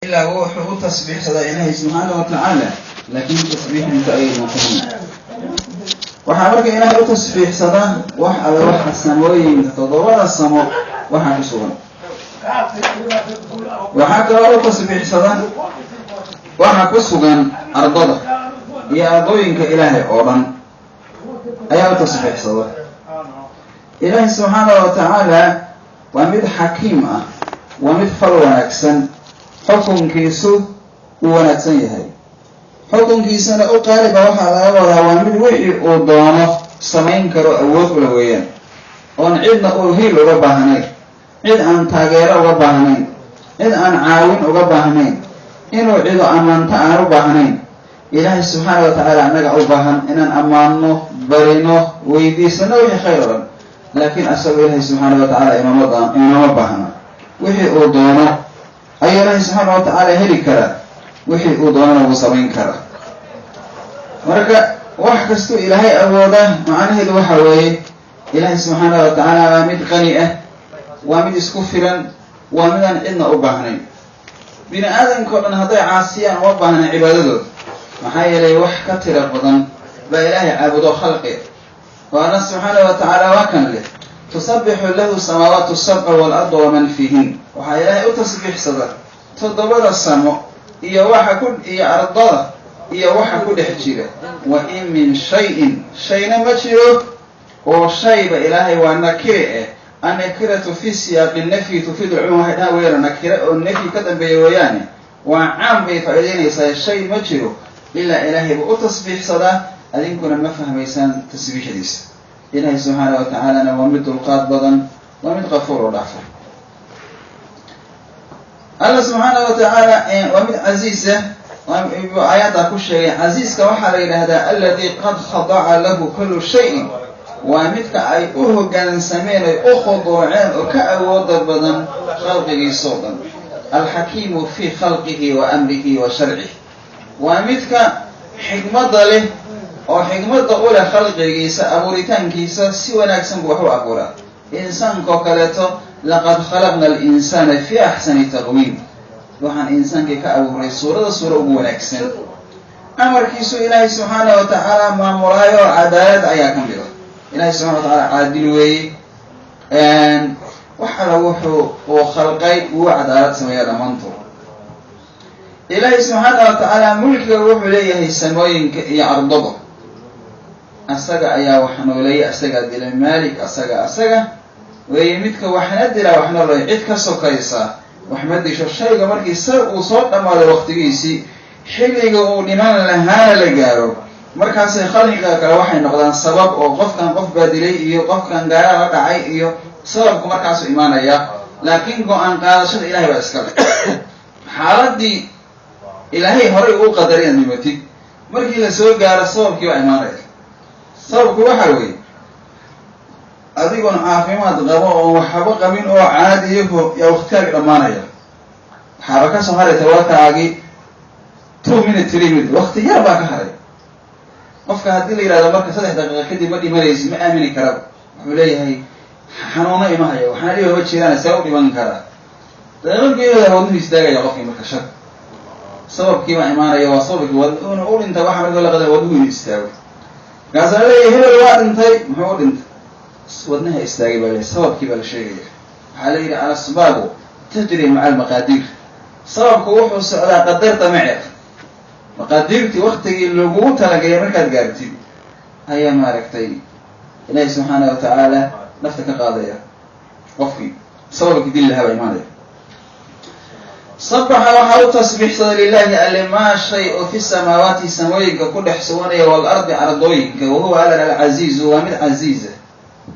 إلا هو حقوق تسبيح صدى إلهي سبحانه وتعالى لكن تسبيح أنت أي مكان وحاولك إلهي تسبيح صدى وحا وحا السموين تضوال السمو وحا كسوغا وحا كلاو تسبيح صدى وحا كسوغا أرضا يا أرضوينك إلهي أولا أيها تسبيح صدى إلهي سبحانه وتعالى ومد حكيم ومد فلوان أكسن xukunkiisu uu wanaagsan yahay xukunkiisana u qaaliba waxaa laga wadaa waa mid wixii uu doono samayn karo awood ula weeyaan oon cidna uu hiil uga baahnayn cid aan taageero uga baahnayn cid aan caawin uga baahnayn inuu cido ammaanto aan u baahnayn ilaahay subxaana wa tacaala annaga u baahan inaan ammaanno barino weydiisano wixii khayr o dhan laakiin asagoo ilaahay subxaana wa tacaala inoma baahna wixii uu doono ayuu ilaahay subxaana wa tacaala heli karaa wixii uu doonana wuu samayn karaa marka wax kastuu ilaahay awoodaa macnaheedu waxa weeye ilaahay subxaana wa tacaala waa mid qani ah waa mid isku filan waa midaan cidna u baahnayn bini aadamkao dhan hadday caasiyaan uma baahnayn cibaadadood maxaa yeelay wax ka tira badan baa ilaahay caabudo khalqi oo alla subxaana wa tacaala waa kan leh tusabixu lahu samaawaatu sabca waalardu waman fiihin waxaa ilaahay u tasbiixsada toddobada samo iyo iyo ardada iyo waxa ku dhex jira wa in min shayin shayna ma jiro oo shayba ilaahay waa nakire annakiratu fi siyaaqi nafyi tufiidu lcumuum waxay dhaha weeyaan nakire oo nafyi ka dambeeya weeyaane waa caam bay faa'iideynaysaa shay ma jiro ilaa ilaahay buu u tasbiixsadaa adinkuna ma fahmaysaan tasbiixdiisa ilaahay subxaana wa tacaalana waa mid dulqaad badan waa mid qafuur oo dhaafay alla subxaana wa tacaala waa mid casiisa aayaddaa ku sheegay casiiska waxaa la yidhaahdaa alladii qad khadaca lahu kullu shayin waa midka ay u hoggaansameen ay u khuduuceen oo ka awooda badan khalqigiisoo dhan alxakiimu fii khalqihi wa amrihi wa sharcih waa midka xikmadda leh oo xikmadda u leh khalqigiisa abuuritaankiisa si wanaagsan buu wax u abuuraa insaankoo kaleeto laqad khalaqna alinsaana fii axsani taqwiim waxaan insaankii ka abuuray suuro ugu wanaagsan amarkiisu ilaahay subxaana wa tacaala maamulaayo oo cadaalad ayaa ka mid a ilaahay subxana wa tacaala caadil weeye wax alla wuxuu uu khalqay wuu cadaalad sameeya dhammaantood ilaahay subxaana wa tacaala mulkiga wuxuu leeyahay samooyinka iyo ardada asaga ayaa wax nooleeya asagaa dila maalik asaga weeye midka waxna dila wax nooleeya cid ka sokaysa wax ma disho shayga markii uu soo dhammaado waqtigiisii xilliga uu dhiman lahaana la gaaro markaasay khalqiga kale waxay noqdaan sabab oo qofkan qof baa dilay iyo qofkan gaara la dhacay iyo sababku markaasu imaanaya laakiin go-aan qaadashada ilahay baa iska leh xaaladii ilaahay horay uu qadaray inaad dhimatid markii la soo gaaro sababkii baa imaanaya sababku waxa weeye adigoon caafimaad qabo oo waxba qabin oo caadiyaho yaa waqtigaagi dhammaanaya waxaaba ka soo haray tawarkaagii 2 minute 3 minute waqti yar baa ka haray qofka haddii la yidhahdo marka 3 daqiiqa kadib ma dhimanaysi ma aamini karaba wuxuu leeyahay xanuuno imahaya waxaana dhiba ma jiraan see u dhiman karaa daqiiqageeda wadnuhu istaagaya qofkii marka shak sababkii baa imaanaya waa sababkii wadnuhuna u dhintay waxa marka la qada wadnuhu inu istaago markaasa la leeyahay hebel waa dhintay muxuu u dhintay wadnaha istaagay baa le sababkii baa la sheegaya waxaa la yidhi alasbaabu tajri maca almaqaadiir sababku wuxuu socdaa qadarta maceer maqaadiirtii waktigii laguu talagelay markaad gaartid ayaa maaragtay ilaahi subxaana wa tacaala nafta ka qaadaya qofkii sababkii dil lahaa baa imaanaya sabaxa waxaa u tasbiixsada lilahi alle maa shay oo fi samaawaati samooyinka ku dhex suganaya waalardi ardooyinka wahuwa allan alcasiizu waa mid casiiza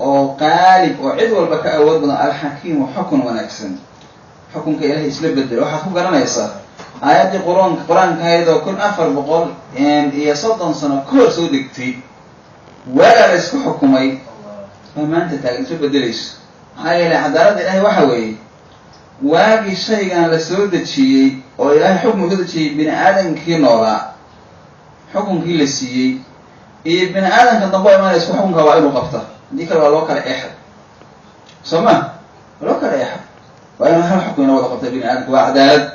oo qaalib oo cid walba ka awood badan alxakiimu xukun wanaagsan xukunka ilaahay isla bedelo waxaad ku garanaysaa aayaddii qur-aanka ahaydoo 1430 sano ka hor soo degtay waagaa la isku xukumay oo maanta taagan isla bedelayso maxaa yeelay cadaaladda ilaahay waxa weeye waagii shaygan la soo dejiyey oo ilaahay xukun uga dejiyey bini aadamkii noolaa xukunkii la siiyey iyo bini aadamka dambe imaanaya isku xukunka waa inuu qabta haddii kale waa loo kala eexay soo ma waa loo kala eexay waa inuu hal xukun ina wada qabta bini aadamka waa cadaalad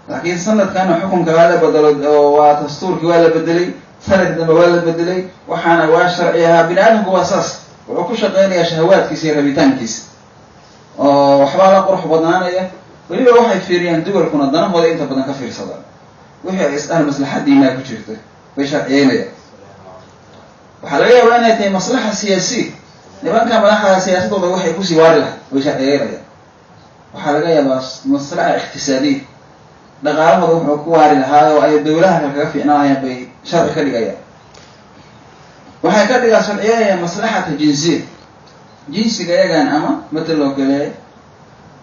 laakiin sanadkana xukunka waa la bedelo oo waa dastuurkii waa la bedelay, sanad dambe waa la bedelay, waxaana waa sharci ahaa. bini aadamku waa saas, wuxuu ku shaqaynayaa shahawaadkiisa iyo rabitaankiisa oo waxbaa la qurux badnaanaya. weliba waxay fiiriyaan duwalkuna danahooda inta badan ka fiirsadaan, wixii ay isdhahan maslaxadiinaa ku jirta bay sharciyeynayaan. waxaa laga yaabaa inay tahay maslaxa siyaasiya, nimanka madaxda siyaasadooda waxay kusii waari lahay way sharciyeynayaan. waxaa laga yaabaa maslaxa iqtisaadiya, dhaqaalahooda wuxuu ku waari lahaa oo ay dawlaha kale kaga fiicnaayaan bay sharci ka dhigayaan. waxay ka dhigaa sharciyeynayaan maslaxata jinsiya, jinsiga iyagan ama matal oo kale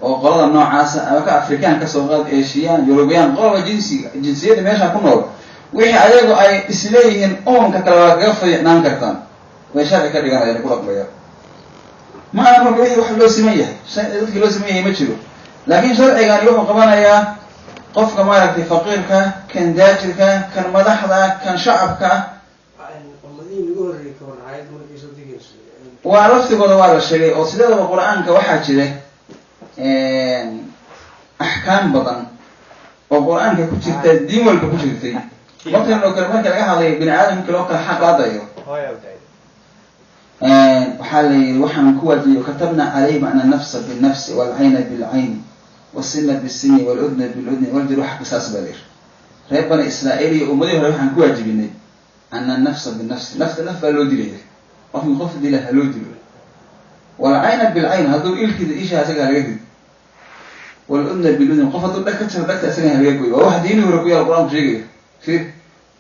oo qolada noocaasa ama ka afrikaan kasoo qaad eeshiyaan yurubiyaan qolaba jinsiyada meesha ku nool, wixii ayagu ay isleeyihiin umanka kale waa kaga fiicnaan kartaan way sharci ka dhiganayaan ku dhaqmayaan. ma aha marka wixii wax loo siman yahay, dadkii loo siman yahay ma jiro, laakiin sharcigani wuxuu qabanayaa qofka maaragtay faqiirka, kan daajirka, kan madaxda, kan shacabka. waa laftigooda waa la sheegay oo sideedaba qur-aanka waxaa jira axkaam badan oo qur-aanka ku jirta, diin walba ku jirtay. markan oo kale marka laga hadlayo bini aadamka loo kala xaq qaadayo, waxaa la yidhi waxaan ku waajibiyey katabna calayhim ana nafsa binafsi walcayna bilcayni wasina bisini waludna biludni waljiruuxa qisaas baa layidhi. reer bani israa'iil iyo ummadii hore waxaan ku waajibinay ana nafsa binafsi, nafta naf baa loo dilaya, qofki qof dila ha loo dilo. walcayna bilcayn, hadduu ilkiida isha isaga halaga did. waludna biludni, qof hadduu dhag ka jaro dhagta isaga halaga goy. waa wax diini hore ku yaala qur-aanku sheegaya. fir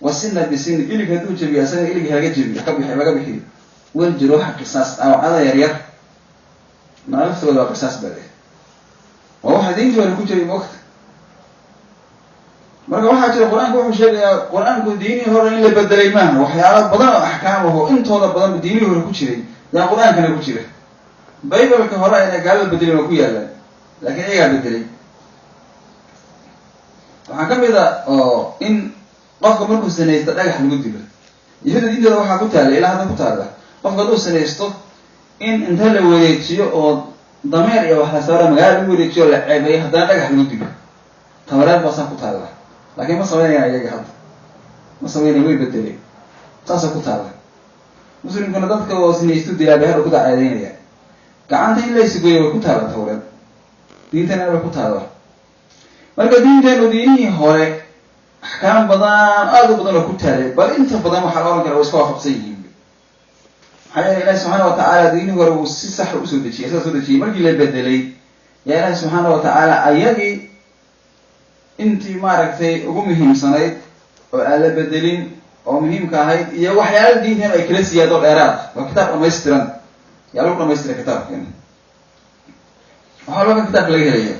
wasina bisini, ilig hadduu jabiyo isaga ilig halaga jabiyo laga bixiyo. waljiruuxa qisaas, dhaawacada yaryar maa laftooda waa qisaas baa leeyahay. waa waxa diintii hore ku jiray moogta. marka waxaa jira qur-aanku wuxuu sheegayaa qur-aanku diinihii hore in la bedelay maaha, waxyaalo badan oo axkaam aho intooda badan diinihii hore ku jiray yaa qur-aankana ku jira. baybalka hore ayna gaalada bedelin oo ku yaalaan, laakiin iyagaa bedelay. waxaa ka mid a oo in qofka markuu sanaysto dhagax lagu dilo. yahuuda diintooda waxaa ku taalla ilaa hadda ku taalla, qofka hadduu sanaysto in inta la wareejiyo oo dameer iyo wax la saaro magaala lagu wareejiyo la ceebeeyo haddana dhagax lagu dilo. tawreed baasaa ku taalla, laakiin ma sameynayaan iyaga hadda, ma sameynaya, way bedelay. saasa ku taalla. muslimkuna dadka oo sinaystu dilaa bay hadda ku dacaadeynayaan. gacanta in la isugeeyo way ku taalla tawreed, diintana way ku taalla. marka diinteenu diinihii hore axkaam badan aada u badan oo ku taalay, bal inta badan waxaa la oran kara way iska waafaqsan yihiin. maxaa yeele ilahi subxaana watacaala diinihii hore uu si sax usoo dejiyay, sidaa soo dejiyey. markii la bedelay yaa ilahi subxaana watacaala ayagii intii maaragtay ugu muhiimsanayd oo aan la bedelin oo muhiimka ahayd iyo waxyaala diinteenu ay kala siyaado dheeraad. waa kitaab dhamaystiran, yaa lagu dhamaystira kitaabkeena. waxaa looga kitaabka laga helaya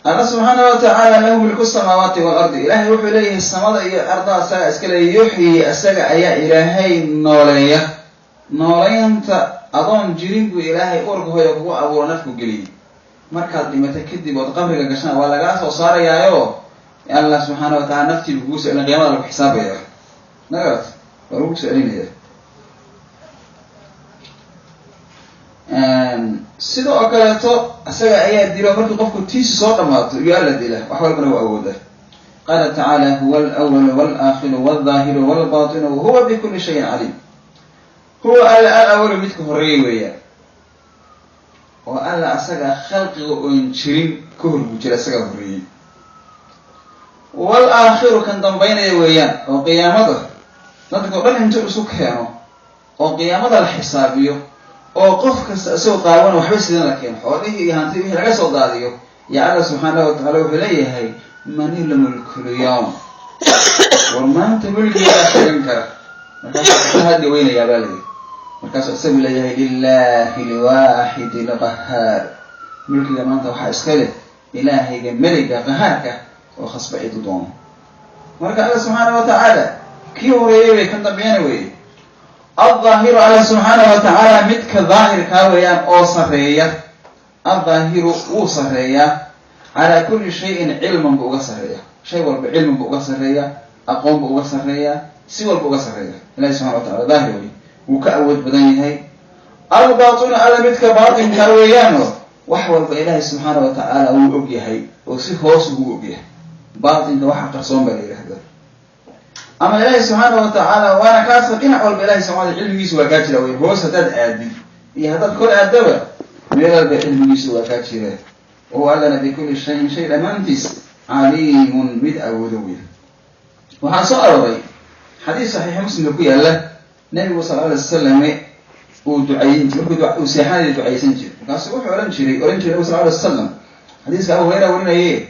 alla subxaana watacaala lahu milku samaawaati waalardi. ilaahay wuxuu leeyahay samada iyo arda asaga iska leeya. yuxyi asaga ayaa ilaahay nooleeya. nooleynta adoon jirin buu ilaahay urka hooya kugu abuuro, nafku geliyay. markaad dhimata kadib ood qabriga gashaan waa lagaa soo saarayaayo allah subxaana wataala naftiiba kugu soo celin, qiyaamada lagu xisaabaya. nagarat waa lagu soo celinaya. sidoo kaleeto isaga ayaa dilo markii qofku tiisi soo dhamaato iyo alla dila, wax walbana waa awooda. qaala tacaala huwa alawal walaakhiru walظaahiru walbaatinu wahuwa bikuli shayin caliim. huwa alla alawalu midka horeeyey weeyaan, oo alla asaga khalqiga oon jirin ka hor buu jira, isagaa horreeyey. walaakhiru kan dambaynaya weeyaan, oo qiyaamada dadka o dhan inta isu keeno oo qiyaamada la xisaabiyo oo qof kasta isagoo qaawan waxba sidan la keeno, xoolihii iyo hanti wixii laga soo daadiyo. ya alla subxaana watacaala wuxuu leeyahay manila mulkul yawm, war maanta mulkigaa sheegan kara. markaasuu hadda weynayaa baa leeyahay. markaasuu isagu leeyahay lilahi lwaaxidi lqahaar, mulkiga maanta waxaa iska leh ilaahayga meliga qahaarka oo khasba cidu doono. marka alla subxaana watacaala kii horeeyey way kan dambeeyana weeye. aldaahiru alla subxaana watacaala midka daahirkaa weeyaan oo sareeya. aldaahiru wuu sareeyaa calaa kulli shayin, cilman buu uga sarreeya. shay walba cilman buu uga sarreeya, aqoon buu uga sarreeya, si walba uga sarreeya. ilahi subxana watacala daahir wey, wuu ka awood badan yahay. albaatinu alla midka baatinkaa weeyaano wax walba ilaahi subxaana watacaala wuu og yahay oo si hoos ugu ogyahay baatinka waxa qarsoon baa la yidhahdaa ama ilaahay subxaanahu watacaala waana kaasoo dhinac walba ilahay subxaana cilmigiisu waa kaa jira wey hoos haddaad aadid iyo haddaad kor aadaba meel walba cilmigiisu waa kaa jira oo allana bikulli shayin shay dhammaantiis caliimun mid awoodo wey waxaa soo arooray xadiis saxiix muslimka ku yaala nabigu sal alay wasalam uu ducayn jiray markuu seexanadii ducaysan jiray markaasuu wuxuu oran jiray nabigu sal alay wasalam xadiiska abu hurayra warinaye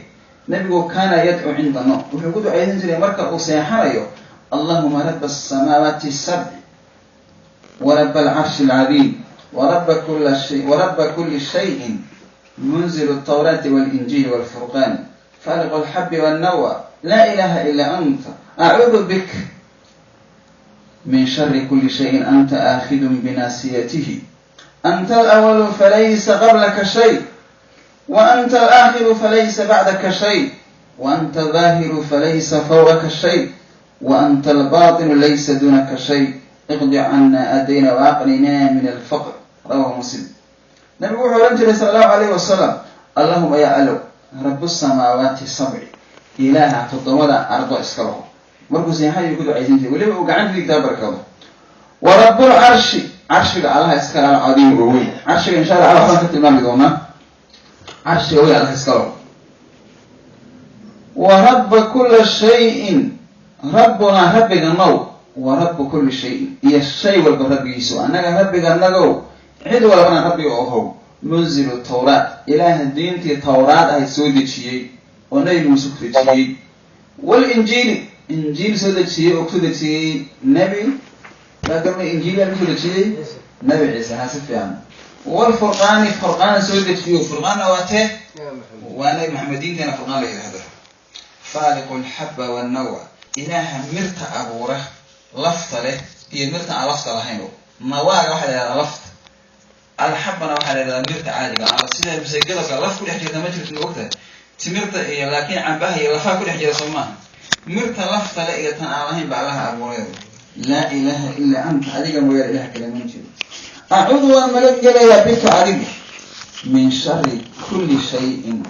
nabigu kaana yadcu cinda no wuxuu ku ducaysan jiray marka uu seexanayo allahuma raba asamaawaati الsabc waraba alcarshi اlcadiim waraba kuli shayin munzilu الtawraati waاlinjili wاlfurqan faaliqu اlxabi wاlnawa laa ilaha ila anta acuudu bik min shari kuli shayin anta aakhidun binaasiyatihi anta alawalu falaysa qablaka shay وأنت الآخر فليس بعدك شيء وأنت الظاهر فليس فوقك شيء وأنت الباطن ليس دونك شيء اقض عنا أدينا وأقننا من الفقر رواه مسلم نبي محمد صلى الله عليه وسلم اللهم يا ألو رب السماوات السبع إله تضمد أرض إسكره مركز يحيي يقول عايزين وليه وقعد في كتاب بركة ورب العرش عرشك على إسكال العظيم روي عرشك إن شاء الله على خلفة الإمام بدونه عرش هو على إسكاله ورب كل شيء ربنا ربك النو ورب كل شيء هي الشيء والرب يسوع أنك ربك النو عد ولا أنا ربي أهو منزل التوراة إله الدين تي التوراة هي سود شيء ونيل مسكت شيء والإنجيل إنجيل سود شيء أكتب شيء نبي لا قبل إنجيل أكتب شيء نبي عيسى حسب يعني والفرقان فرقان سودت فيه فرقان واته وانا محمدين كان فرقان له هذا فالق الحب والنوى إله مرت أبوره لفت له هي مرت على لفت لهينه نوى واحد على لفت الحب أنا واحد على مرت عادي على سيدة مسجلة لفت كل حاجة تمجد في وقتها تمرت لكن عن بها لفها كل حاجة صمها مرت لفت له إذا تنعلهين بعلها أبوره لا إله إلا أنت عليك موير إله كلام أعوذ وأملك بك عليك من شر كل شيء